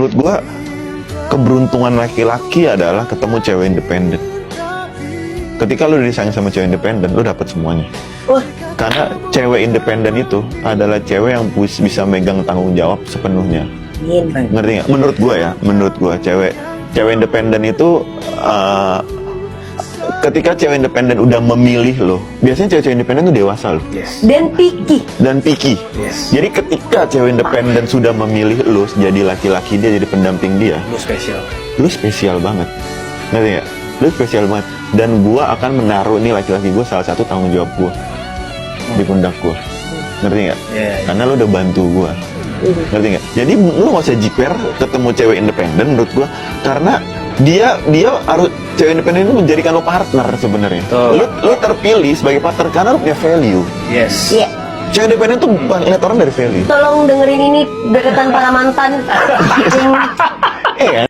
menurut gua keberuntungan laki-laki adalah ketemu cewek independen. Ketika lu disayang sama cewek independen, lu dapet semuanya. Karena cewek independen itu adalah cewek yang bisa megang tanggung jawab sepenuhnya. Ngerti nggak? Menurut gua cewek independen itu ketika cewek independen udah memilih lo, biasanya cewek independen tuh dewasa lo. Dan picky. Jadi ketika cewek independen sudah memilih lo jadi laki-laki dia, jadi pendamping dia, lu spesial banget. Ngerti nggak? Lu spesial banget. Dan gua akan menaruh nih laki-laki gua salah satu tanggung jawab gua di pundak gua. Ngerti nggak? Karena lu udah bantu gua. Ngerti nggak? Jadi lu gak usah jiper ketemu cewek independen menurut gua, karena dia harus, cewek independen itu menjadikan lo partner sebenarnya. Lu terpilih sebagai partner karena lu punya value. Cewek independen tuh lihat orang dari value. Tolong dengerin ini deretan para mantan. Iya.